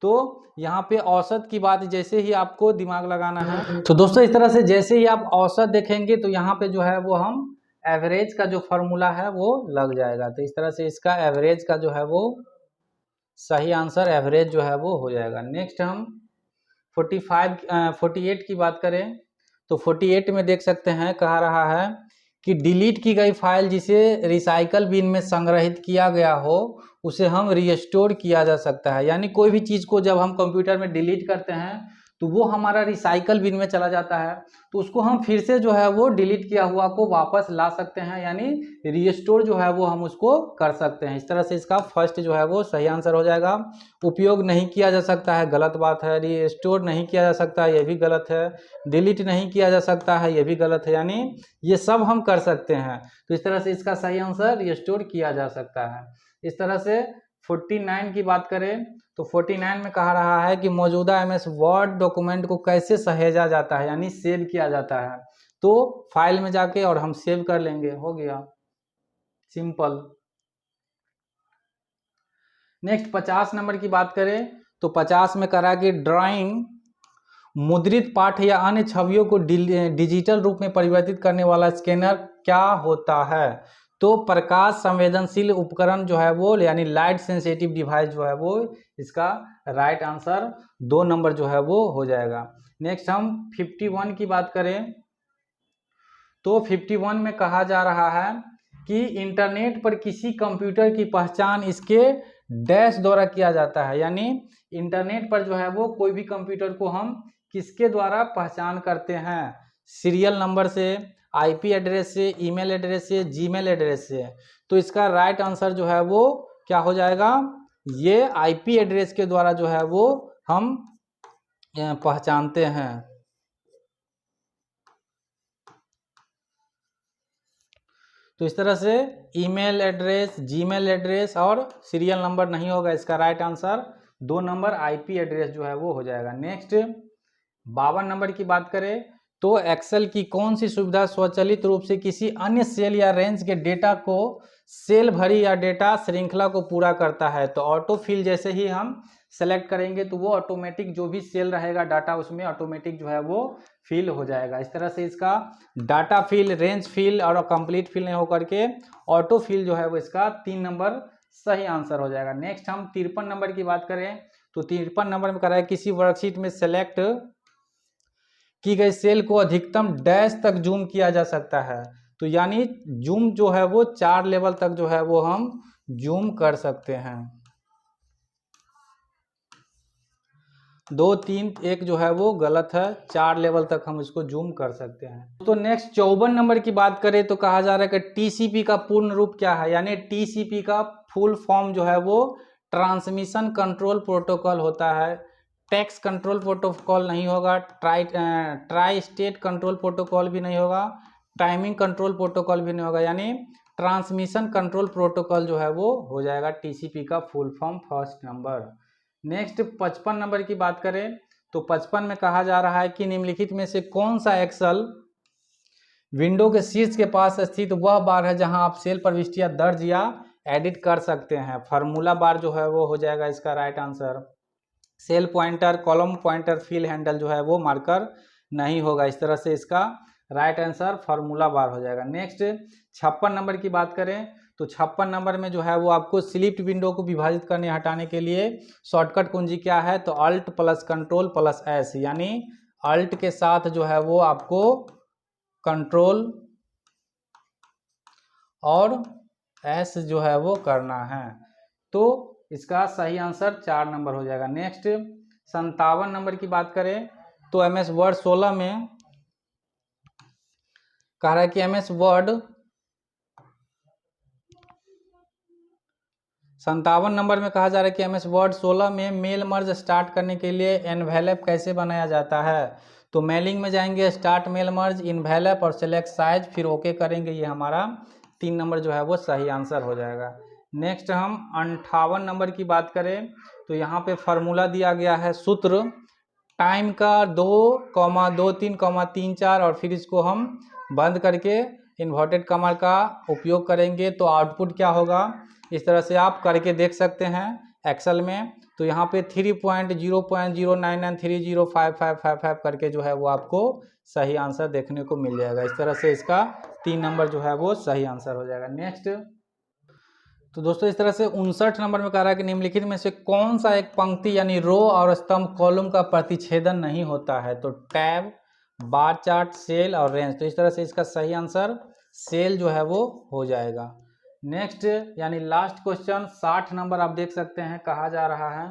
तो यहाँ पे औसत की बात जैसे ही आपको दिमाग लगाना है तो दोस्तों इस तरह से जैसे ही आप औसत देखेंगे तो यहाँ पे जो है वो हम एवरेज का जो फॉर्मूला है वो लग जाएगा। तो इस तरह से इसका एवरेज का जो है वो सही आंसर एवरेज जो है वो हो जाएगा। नेक्स्ट हम 48 की बात करें तो 48 में देख सकते हैं कहा रहा है कि डिलीट की गई फाइल जिसे रिसाइकल बिन में संग्रहित किया गया हो उसे हम रीस्टोर किया जा सकता है। यानी कोई भी चीज़ को जब हम कंप्यूटर में डिलीट करते हैं तो वो हमारा रिसाइकल बिन में चला जाता है, तो उसको हम फिर से जो है वो डिलीट किया हुआ को वापस ला सकते हैं, यानी रीस्टोर जो है वो हम उसको कर सकते हैं। इस तरह से इसका फर्स्ट जो है वो सही आंसर हो जाएगा। उपयोग नहीं किया जा सकता है, गलत बात है। रीस्टोर नहीं किया जा सकता है, ये भी गलत है। डिलीट नहीं किया जा सकता है, ये भी गलत है। यानी ये सब हम कर सकते हैं। तो इस तरह से इसका सही आंसर रीस्टोर किया जा सकता है। इस तरह से 49 की बात करें तो 49 में कहा रहा है कि मौजूदा MS वर्ड डॉक्यूमेंट को कैसे सहेजा जाता है, यानी सेव किया जाता है। तो फाइल में जाके और हम सेव कर लेंगे, हो गया सिंपल। नेक्स्ट 50 नंबर की बात करें तो 50 में कह रहा है कि ड्राइंग मुद्रित पाठ या अन्य छवियों को डिजिटल रूप में परिवर्तित करने वाला स्कैनर क्या होता है। तो प्रकाश संवेदनशील उपकरण जो है वो यानी लाइट सेंसिटिव डिवाइस जो है वो इसका राइट आंसर 2 नंबर जो है वो हो जाएगा। नेक्स्ट हम 51 की बात करें तो 51 में कहा जा रहा है कि इंटरनेट पर किसी कंप्यूटर की पहचान इसके डैश द्वारा किया जाता है। यानी इंटरनेट पर जो है वो कोई भी कंप्यूटर को हम किसके द्वारा पहचान करते हैं, सीरियल नंबर से, IP एड्रेस से, ईमेल एड्रेस से, जीमेल एड्रेस से। तो इसका राइट आंसर जो है वो क्या हो जाएगा, ये आईपी एड्रेस के द्वारा जो है वो हम पहचानते हैं। तो इस तरह से ईमेल एड्रेस, जीमेल एड्रेस और सीरियल नंबर नहीं होगा, इसका right answer 2 number IP address जो है वो हो जाएगा। नेक्स्ट 52 नंबर की बात करें तो एक्सेल की कौन सी सुविधा स्वचालित रूप से किसी अन्य सेल या रेंज के डेटा को सेल भरी या डेटा श्रृंखला को पूरा करता है। तो ऑटो फिल जैसे ही हम सेलेक्ट करेंगे तो वो ऑटोमेटिक जो भी सेल रहेगा डाटा उसमें ऑटोमेटिक जो है वो फिल हो जाएगा। इस तरह से इसका डाटा फिल, रेंज फिल और कंप्लीट फिल नहीं होकर के ऑटो फिल जो है वो इसका 3 नंबर सही आंसर हो जाएगा। नेक्स्ट हम 53 नंबर की बात करें तो 53 नंबर में कह रहा है किसी वर्कशीट में सेलेक्ट की गई सेल को अधिकतम डैश तक जूम किया जा सकता है। तो यानी जूम जो है वो 4 लेवल तक जो है वो हम जूम कर सकते हैं। 2, 3, 1 जो है वो गलत है, 4 लेवल तक हम इसको जूम कर सकते हैं। तो नेक्स्ट 54 नंबर की बात करें तो कहा जा रहा है कि टीसीपी का पूर्ण रूप क्या है। यानी टीसीपी का फुल फॉर्म जो है वो ट्रांसमिशन कंट्रोल प्रोटोकॉल होता है। टैक्स कंट्रोल प्रोटोकॉल नहीं होगा, ट्राई स्टेट कंट्रोल प्रोटोकॉल भी नहीं होगा, टाइमिंग कंट्रोल प्रोटोकॉल भी नहीं होगा, यानी ट्रांसमिशन कंट्रोल प्रोटोकॉल जो है वो हो जाएगा टीसीपी का full form first number. Next 55 number की बात करें तो 55 में कहा जा रहा है कि निम्नलिखित में से कौन सा एक्सेल विंडो के शीर्ष के पास स्थित वह बार है जहां आप सेल प्रविष्टियां दर्ज या एडिट कर सकते हैं। फार्मूला बार जो है वो हो जाएगा इसका right answer. Cell pointer, column pointer, fill handle जो है वो मार्कर नहीं होगा। इस तरह से इसका राइट आंसर फार्मूला बार हो जाएगा। नेक्स्ट 56 नंबर की बात करें तो 56 नंबर में जो है वो आपको स्लिप्ड विंडो को विभाजित करने हटाने के लिए शॉर्टकट कुंजी क्या है तो alt plus control plus S, यानी अल्ट के साथ जो है वो आपको कंट्रोल और एस जो है वो करना है। तो इसका सही आंसर 4 नंबर हो जाएगा। नेक्स्ट 57 नंबर की बात करें तो एमएस वर्ड 16 में कह रहा है कि एमएस वर्ड 57 नंबर में कहा जा रहा है कि एमएस वर्ड 16 में मेल मर्ज स्टार्ट करने के लिए एनवेलप कैसे बनाया जाता है। तो मेलिंग में जाएंगे, स्टार्ट मेल मर्ज, इनवेलप और सेलेक्ट साइज, फिर ओके करेंगे। ये हमारा 3 नंबर जो है वो सही आंसर हो जाएगा। नेक्स्ट हम 58 नंबर की बात करें तो यहाँ पे फार्मूला दिया गया है सूत्र टाइम का 2,23,34 और फिर इसको हम बंद करके इन्वर्टेड कॉमा का उपयोग करेंगे तो आउटपुट क्या होगा इस तरह से आप करके देख सकते हैं एक्सेल में। तो यहाँ पे 3.0.0993055555 करके जो है वो आपको सही आंसर देखने को मिल जाएगा। इस तरह से इसका 3 नंबर जो है वो सही आंसर हो जाएगा। नेक्स्ट तो दोस्तों इस तरह से 59 नंबर में कह रहा है कि निम्नलिखित में से कौन सा एक पंक्ति यानी रो और स्तंभ कॉलम का प्रतिच्छेदन नहीं होता है। तो टैब, बार चार्ट, सेल और रेंज। तो इस तरह से इसका सही आंसर सेल जो है वो हो जाएगा। नेक्स्ट यानी लास्ट क्वेश्चन 60 नंबर आप देख सकते हैं, कहा जा रहा है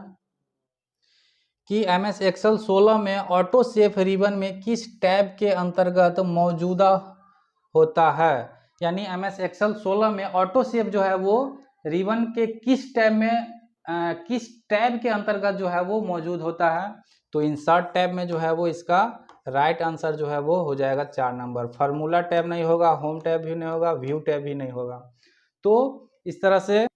कि एमएस एक्सेल 16 में ऑटो सेफ रिबन में किस टैब के अंतर्गत मौजूदा होता है। यानी एमएस एक्सेल 16 में ऑटो सेफ जो है वो रिबन के किस टैब में किस टैब के अंतर्गत जो है वो मौजूद होता है। तो इंसर्ट टैब में जो है वो इसका राइट आंसर जो है वो हो जाएगा 4 नंबर। फार्मूला टैब नहीं होगा, होम टैब भी नहीं होगा, व्यू टैब भी नहीं होगा। तो इस तरह से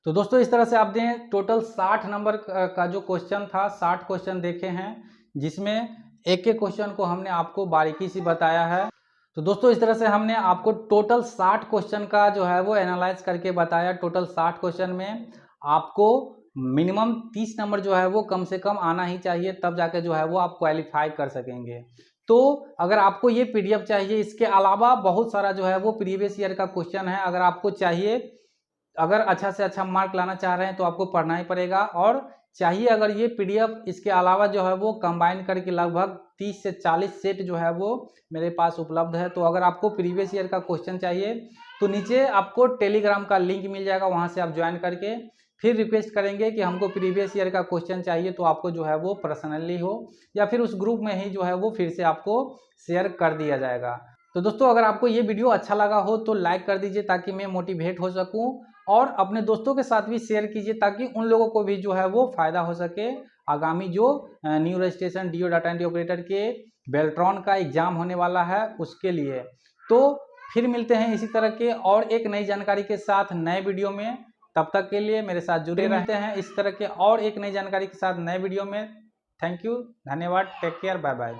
तो दोस्तों इस तरह से आपने टोटल 60 नंबर का जो क्वेश्चन था 60 क्वेश्चन देखे हैं, जिसमें एक एक क्वेश्चन को हमने आपको बारीकी से बताया है। तो दोस्तों इस तरह से हमने आपको टोटल 60 क्वेश्चन का जो है वो एनालाइज करके बताया। टोटल 60 क्वेश्चन में आपको मिनिमम 30 नंबर जो है वो कम से कम आना ही चाहिए, तब जाके जो है वो आप क्वालिफाई कर सकेंगे। तो अगर आपको ये पीडीएफ चाहिए, इसके अलावा बहुत सारा जो है वो प्रीवियस ईयर का क्वेश्चन है, अगर आपको चाहिए, अगर अच्छा से अच्छा मार्क लाना चाह रहे हैं तो आपको पढ़ना ही पड़ेगा। और चाहिए अगर ये पीडीएफ इसके अलावा जो है वो कंबाइन करके लगभग 30 से 40 सेट जो है वो मेरे पास उपलब्ध है। तो अगर आपको प्रीवियस ईयर का क्वेश्चन चाहिए तो नीचे आपको टेलीग्राम का लिंक मिल जाएगा, वहाँ से आप ज्वाइन करके फिर रिक्वेस्ट करेंगे कि हमको प्रीवियस ईयर का क्वेश्चन चाहिए, तो आपको जो है वो पर्सनली हो या फिर उस ग्रुप में ही जो है वो फिर से आपको शेयर कर दिया जाएगा। तो दोस्तों अगर आपको ये वीडियो अच्छा लगा हो तो लाइक कर दीजिए ताकि मैं मोटिवेट हो सकूं और अपने दोस्तों के साथ भी शेयर कीजिए ताकि उन लोगों को भी जो है वो फायदा हो सके आगामी जो new registration DO data entry operator के बेल्ट्रॉन का एग्जाम होने वाला है उसके लिए। तो फिर मिलते हैं इसी तरह के और एक नई जानकारी के साथ नए वीडियो में। तब तक के लिए मेरे साथ जुड़े रहते हैं इस तरह के और एक नई जानकारी के साथ नए वीडियो में। थैंक यू, धन्यवाद, टेक केयर, बाय बाय।